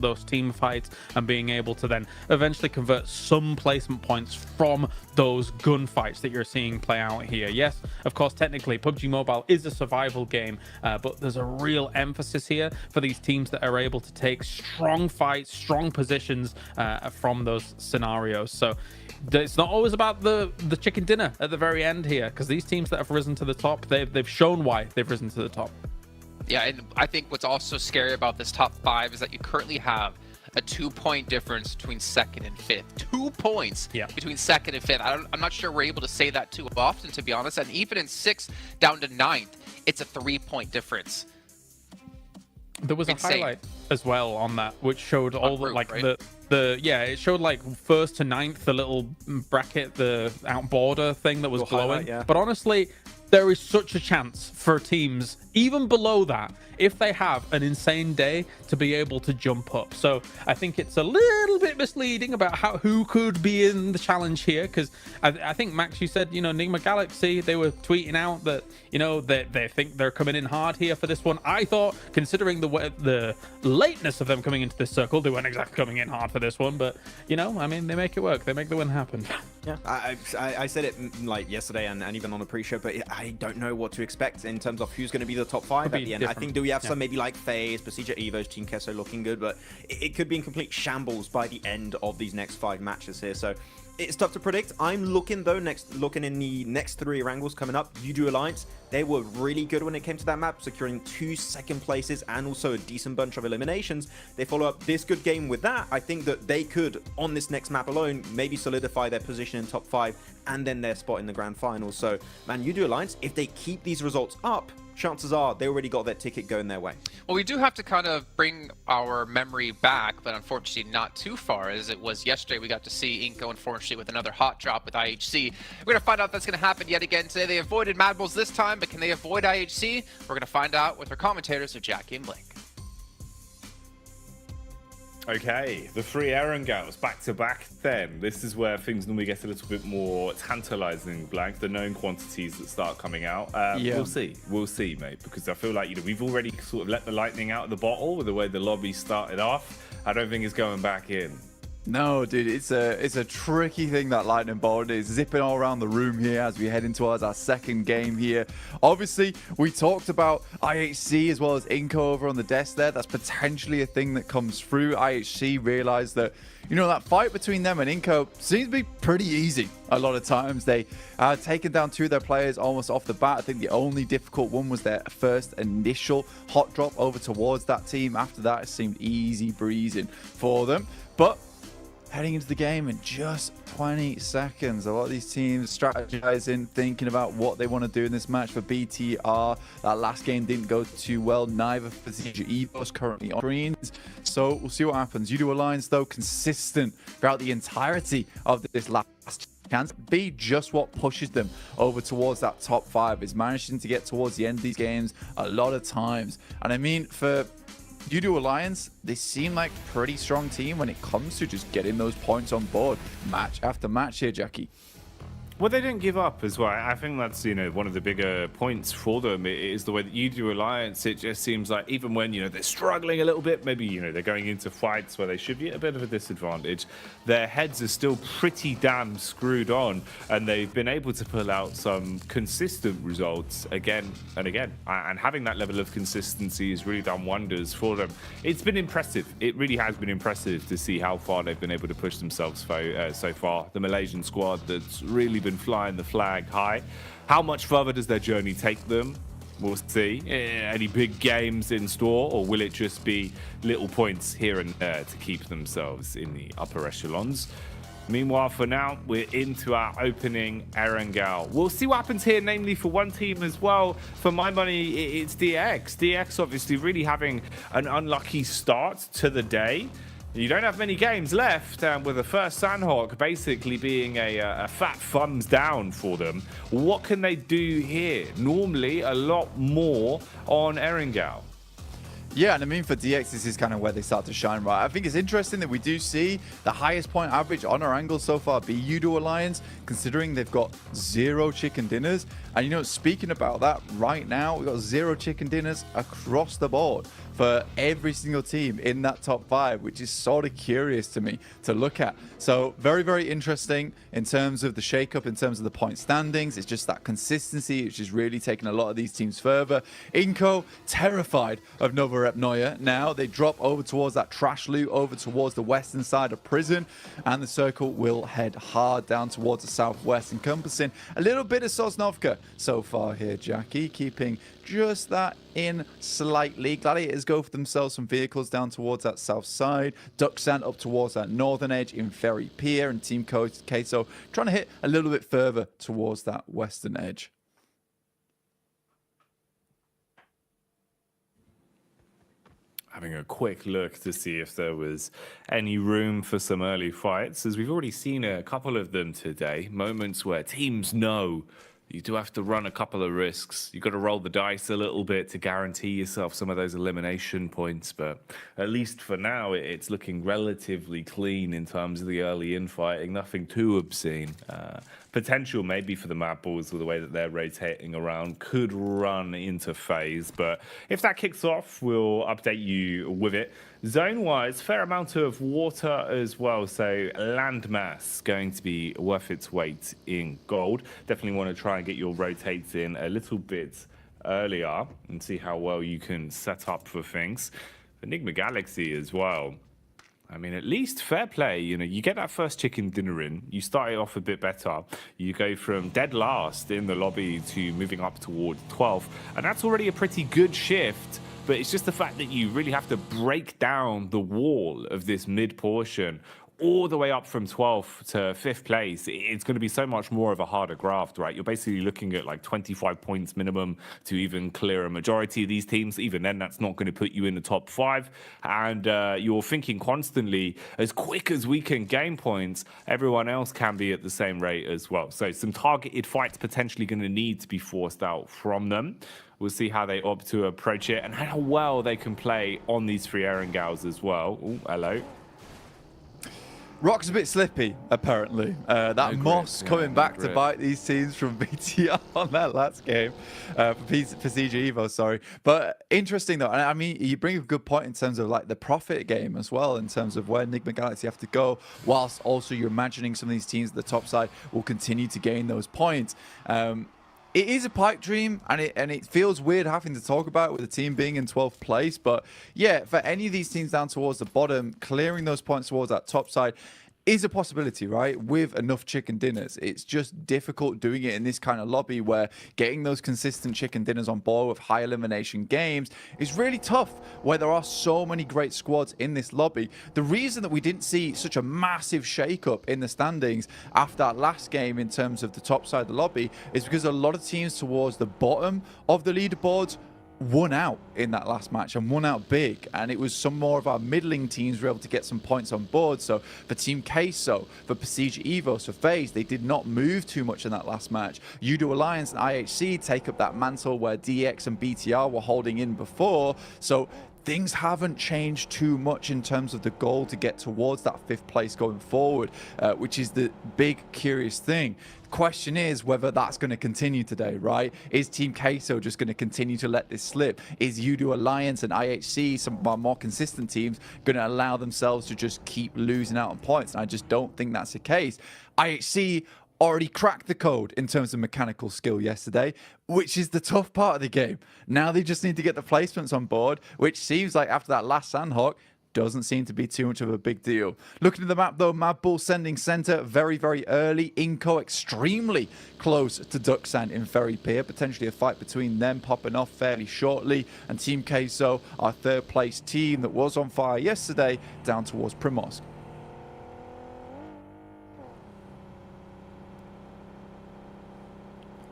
those team fights and being able to then eventually convert some placement points from those gunfights that you're seeing play out here. Yes, of course, technically PUBG Mobile is a survival game, but there's a real emphasis here for these teams that are able to take strong fights, strong positions from those scenarios. So it's not always about the chicken dinner at the very end here, because these teams that have risen to the top, they've shown why they've risen to the top. Yeah, and I think what's also scary about this top 5 is that you currently have a 2-point difference between second and fifth. 2 points between second and fifth. I'm not sure we're able to say that too often, to be honest. And even in 6th down to 9th, it's a 3-point difference. There was a highlight as well on that, which showed all the right? it showed like 1st to 9th, the little bracket, the out border thing that was glowing. But honestly, there is such a chance for teams even below that, if they have an insane day, to be able to jump up. So I think it's a little bit misleading about who could be in the challenge here, because I think, Max, you said, Enigma Galaxy, they were tweeting out that, they think they're coming in hard here for this one. I thought, considering the lateness of them coming into this circle, they weren't exactly coming in hard for this one, but, I mean, they make it work. They make the win happen. Yeah, I said it like yesterday and even on the pre-show, but I don't know what to expect in terms of who's going to be the top 5 at the end. I think, do we have some maybe like FaZe, Procedure Evo's, Team Kesso looking good, but it could be in complete shambles by the end of these next 5 matches here. So it's tough to predict. I'm looking though, looking in the next 3 wrangles coming up. Udo Alliance, they were really good when it came to that map, securing 2 second places and also a decent bunch of eliminations. They follow up this good game with that. I think that they could, on this next map alone, maybe solidify their position in top 5 and then their spot in the grand final. So, man, Udo Alliance, if they keep these results up, chances are they already got their ticket going their way. Well, we do have to kind of bring our memory back, but unfortunately not too far, as it was yesterday. We got to see Inko, unfortunately, with another hot drop with IHC. We're going to find out if that's going to happen yet again today. They avoided Mad Bulls this time, but can they avoid IHC? We're going to find out with our commentators, so Jackie and Blake. Okay, the 3 Erangels back to back then. This is where things normally get a little bit more tantalizing, Blank, the known quantities that start coming out. We'll see, mate, because I feel like, we've already sort of let the lightning out of the bottle with the way the lobby started off. I don't think it's going back in. No, dude, it's a tricky thing, that lightning bolt. It's zipping all around the room here as we head into our 2nd game here. Obviously, we talked about IHC as well as Inko over on the desk there. That's potentially a thing that comes through. IHC realized that, that fight between them and Inko seems to be pretty easy a lot of times. They taken down 2 of their players almost off the bat. I think the only difficult one was their first initial hot drop over towards that team. After that, it seemed easy breezing for them. But heading into the game in just 20 seconds. A lot of these teams strategizing, thinking about what they want to do in this match. For BTR, that last game didn't go too well. Neither for Evo's currently on screens. So we'll see what happens. Udo Alliance, though, consistent throughout the entirety of this last chance. Be just what pushes them over towards that top 5. Is managing to get towards the end of these games a lot of times. And I mean, for Udo Alliance, they seem like a pretty strong team when it comes to just getting those points on board match after match here, Jackie. Well, they didn't give up as well. I think that's, one of the bigger points for them is the way that you do Alliance. It just seems like even when, they're struggling a little bit, maybe, they're going into fights where they should be at a bit of a disadvantage, their heads are still pretty damn screwed on, and they've been able to pull out some consistent results again and again. And having that level of consistency has really done wonders for them. It's been impressive. It really has been impressive to see how far they've been able to push themselves so far. The Malaysian squad that's really been flying the flag high. How much further does their journey take them? We'll see. Any big games in store, or will it just be little points here and there to keep themselves in the upper echelons? Meanwhile, for now, we're into our opening Erangel. We'll see what happens here, namely for one team as well. For my money, it's DX. DX obviously really having an unlucky start to the day. You don't have many games left, with the first Sandhawk basically being a fat thumbs down for them. What can they do here? Normally, a lot more on Erangel. Yeah, and I mean, for DX, this is kind of where they start to shine, right? I think it's interesting that we do see the highest point average on our angle so far be Udo Alliance, considering they've got 0 chicken dinners. And, speaking about that, right now, we've got 0 chicken dinners across the board. for every single team in that top 5, which is sort of curious to me to look at. So very, very interesting in terms of the shakeup, in terms of the point standings. It's just that consistency which is really taking a lot of these teams further. Inco, terrified of Nova Rep Neuer. Now they drop over towards that trash loot, over towards the western side of prison, and the circle will head hard down towards the southwest, encompassing a little bit of Sosnovka so far here. Jackie keeping just that in slightly. Gladiators go for themselves some vehicles down towards that south side. Ducksand up towards that northern edge in Ferry Pier, and Team Queso trying to hit a little bit further towards that western edge. Having a quick look to see if there was any room for some early fights, as we've already seen a couple of them today. Moments where teams know you do have to run a couple of risks. You've got to roll the dice a little bit to guarantee yourself some of those elimination points. But at least for now, it's looking relatively clean in terms of the early infighting. Nothing too obscene. Potential maybe for the Mad Bulls with the way that they're rotating around could run into phase. But if that kicks off, we'll update you with it. Zone-wise, fair amount of water as well, so landmass going to be worth its weight in gold. Definitely want to try and get your rotates in a little bit earlier and see how well you can set up for things. Enigma Galaxy as well. I mean, at least fair play. You know, you get that first chicken dinner in, you start it off a bit better. You go from dead last in the lobby to moving up towards 12th, and that's already a pretty good shift. But it's just the fact that you really have to break down the wall of this mid portion all the way up from 12th to 5th place. It's going to be so much more of a harder graft, right? You're basically looking at like 25 points minimum to even clear a majority of these teams. Even then, that's not going to put you in the top 5. And you're thinking constantly, as quick as we can gain points, everyone else can be at the same rate as well. So some targeted fights potentially going to need to be forced out from them. We'll see how they opt to approach it and how well they can play on these free Erangals as well. Ooh, hello. Rock's a bit slippy, apparently. That Moss coming back to bite these teams from BTR on that last game. For CG Evo, sorry. But interesting, though. I mean, you bring a good point in terms of like the profit game as well, in terms of where Enigma Galaxy have to go, whilst also you're imagining some of these teams at the top side will continue to gain those points. It is a pipe dream, and it feels weird having to talk about it with the team being in 12th place. But yeah, for any of these teams down towards the bottom, clearing those points towards that top side is a possibility, right? With enough chicken dinners. It's just difficult doing it in this kind of lobby where getting those consistent chicken dinners on board with high elimination games is really tough, where there are so many great squads in this lobby. The reason that we didn't see such a massive shake-up in the standings after that last game in terms of the top side of the lobby is because a lot of teams towards the bottom of the leaderboards won out in that last match and won out big, and it was some more of our middling teams were able to get some points on board. So for Team Queso, for Prestige Evos, for FaZe, they did not move too much in that last match. Udo Alliance and IHC take up that mantle where DX and BTR were holding in before. So things haven't changed too much in terms of the goal to get towards that 5th place going forward, which is the big curious thing. Question is whether that's going to continue today, right? Is Team Queso just going to continue to let this slip? Is Udo Alliance and IHC, some of our more consistent teams, going to allow themselves to just keep losing out on points? And I just don't think that's the case. IHC already cracked the code in terms of mechanical skill yesterday, which is the tough part of the game. Now they just need to get the placements on board, which seems like after that last Sandhawk, doesn't seem to be too much of a big deal. Looking at the map, though, Mad Bull sending center very, very early. Inco extremely close to Ducksand in Ferry Pier. Potentially a fight between them popping off fairly shortly. And Team Queso, our 3rd place team that was on fire yesterday, down towards Primorsk.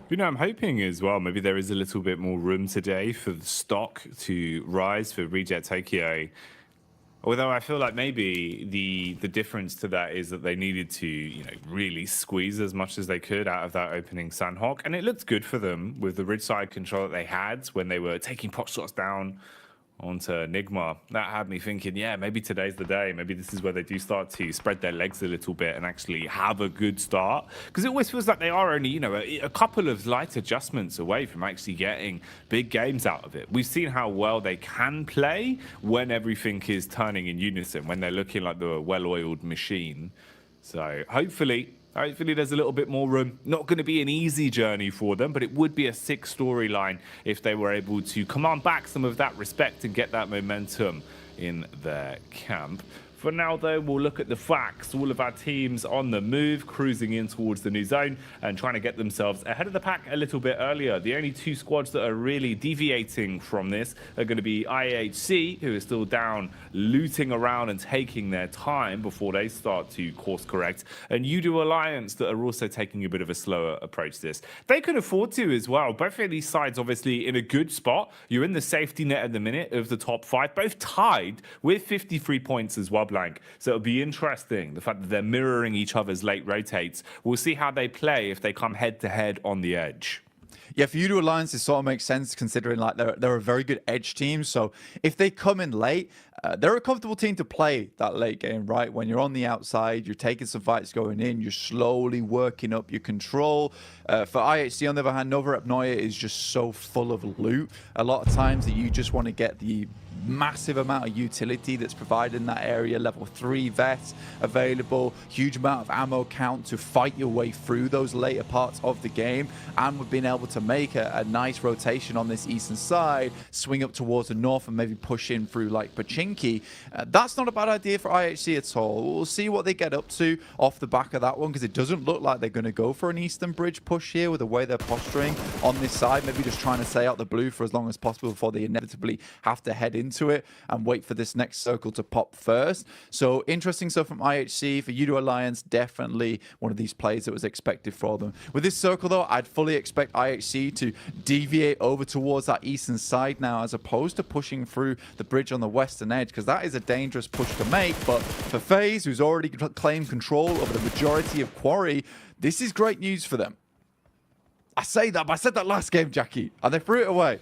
You know, I'm hoping as well, maybe there is a little bit more room today for the stock to rise for Reject Tokyo. Although I feel like maybe the difference to that is that they needed to, you know, really squeeze as much as they could out of that opening Sandhawk. And it looked good for them with the ridge side control that they had when they were taking pot shots down onto Enigma. That had me thinking, yeah, maybe today's the day. Maybe this is where they do start to spread their legs a little bit and actually have a good start. Because it always feels like they are only, you know, a couple of light adjustments away from actually getting big games out of it. We've seen how well they can play when everything is turning in unison, when they're looking like the well-oiled machine. So hopefully there's a little bit more room. Not going to be an easy journey for them, but it would be a sick storyline if they were able to command back some of that respect and get that momentum in their camp. For now, though, we'll look at the facts. All of our teams on the move, cruising in towards the new zone and trying to get themselves ahead of the pack a little bit earlier. The only two squads that are really deviating from this are going to be IHC, who are still down, looting around and taking their time before they start to course correct, and Udo Alliance that are also taking a bit of a slower approach to this. They can afford to as well. Both of these sides obviously in a good spot. You're in the safety net at the minute of the top 5, both tied with 53 points as well, Blank. So it'll be interesting, the fact that they're mirroring each other's late rotates. We'll see how they play if they come head to head on the edge. Yeah, for Udo Alliance, it sort of makes sense considering like they're a very good edge team. So if they come in late, they're a comfortable team to play that late game, right? When you're on the outside, you're taking some fights going in, you're slowly working up your control. For IHC, on the other hand, Nova Apnoia is just so full of loot. A lot of times that you just want to get the massive amount of utility that's provided in that area. Level 3 vests available, huge amount of ammo count to fight your way through those later parts of the game, and we've been able to make a nice rotation on this eastern side, swing up towards the north and maybe push in through like Pachinki. That's not a bad idea for IHC at all. We'll see what they get up to off the back of that one, because it doesn't look like they're going to go for an eastern bridge push here with the way they're posturing on this side, maybe just trying to stay out the blue for as long as possible before they inevitably have to head into it and wait for this next circle to pop first. So interesting stuff from IHC. For Udo Alliance, definitely one of these plays that was expected for them. With this circle though, I'd fully expect IHC to deviate over towards that eastern side now, as opposed to pushing through the bridge on the western edge, because that is a dangerous push to make. But for FaZe, who's already claimed control over the majority of Quarry, this is great news for them. I say that, but I said that last game, Jackie, and they threw it away.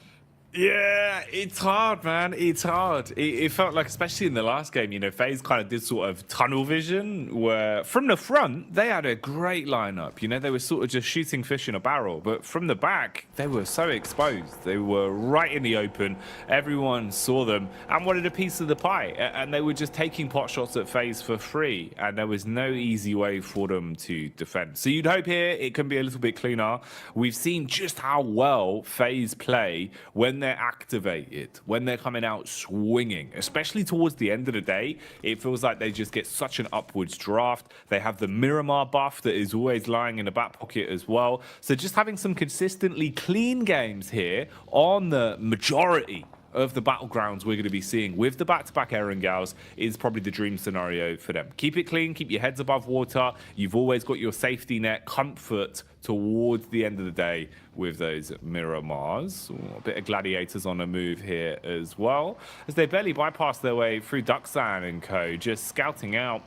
Yeah, it's hard, man. It's hard. It felt like, especially in the last game, you know, FaZe kind of did sort of tunnel vision, where from the front, they had a great lineup. You know, they were sort of just shooting fish in a barrel. But from the back, they were so exposed. They were right in the open. Everyone saw them and wanted a piece of the pie. And they were just taking pot shots at FaZe for free. And there was no easy way for them to defend. So you'd hope here it can be a little bit cleaner. We've seen just how well FaZe play when they're activated, when they're coming out swinging, especially towards the end of the day. It feels like they just get such an upwards draft. They have the Miramar buff that is always lying in the back pocket as well. So just having some consistently clean games here on the majority of the battlegrounds we're going to be seeing with the back-to-back Erangels is probably the dream scenario for them. Keep it clean, keep your heads above water. You've always got your safety net, comfort towards the end of the day with those Miramars. Ooh, a bit of Gladiators on a move here as well, as they barely bypass their way through Ducksan and co, just scouting out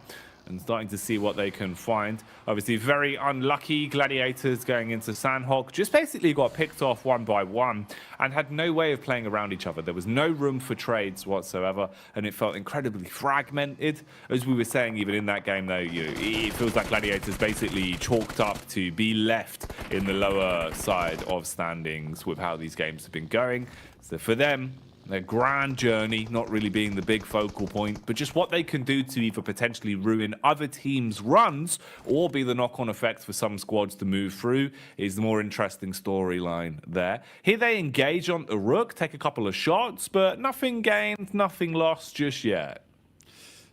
and starting to see what they can find. Obviously, very unlucky Gladiators going into Sandhawk. Just basically got picked off one by one and had no way of playing around each other. There was no room for trades whatsoever, and it felt incredibly fragmented. As we were saying, even in that game, though, you know, it feels like Gladiators basically chalked up to be left in the lower side of standings with how these games have been going. So for them, their grand journey not really being the big focal point, but just what they can do to either potentially ruin other teams' runs or be the knock-on effect for some squads to move through is the more interesting storyline there. Here they engage on the Rook, take a couple of shots, but nothing gained, nothing lost just yet.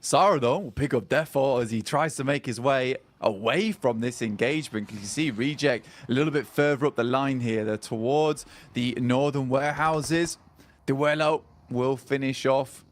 Sara, though, will pick up Defo as he tries to make his way away from this engagement. You can see Reject a little bit further up the line here. They're towards the northern warehouses. Duello will finish off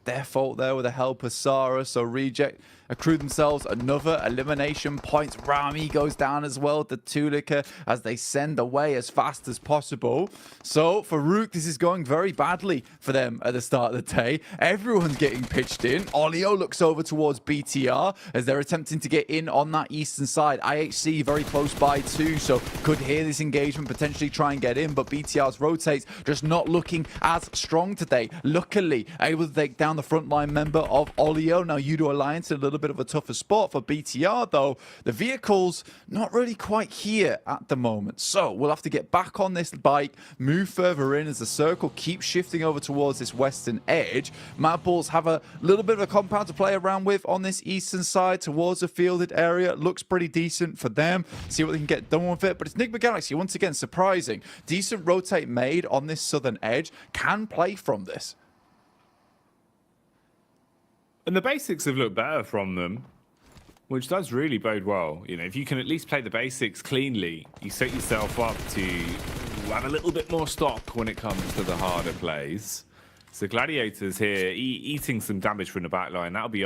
their fault there with the help of Sarah. So Reject accrue themselves another elimination points. Rami goes down as well to Tulika as they send away as fast as possible. So for Rook, this is going very badly for them at the start of the day. Everyone's getting pitched in. Olio looks over towards BTR as they're attempting to get in on that eastern side. IHC very close by too, so could hear this engagement, potentially try and get in, but BTR's rotates just not looking as strong today. Luckily, able to take down the frontline member of Olio. Now, Udo Alliance in a little bit of a tougher spot for BTR, though. The vehicle's not really quite here at the moment. So we'll have to get back on this bike, move further in as the circle keeps shifting over towards this western edge. Mad Bulls have a little bit of a compound to play around with on this eastern side towards the fielded area. Looks pretty decent for them. See what they can get done with it. But it's Enigma Galaxy, once again, surprising. Decent rotate made on this southern edge. Can play from this. And the basics have looked better from them, which does really bode well. You know, if you can at least play the basics cleanly, you set yourself up to have a little bit more stock when it comes to the harder plays. So Gladiators here eating some damage from the back line. That'll be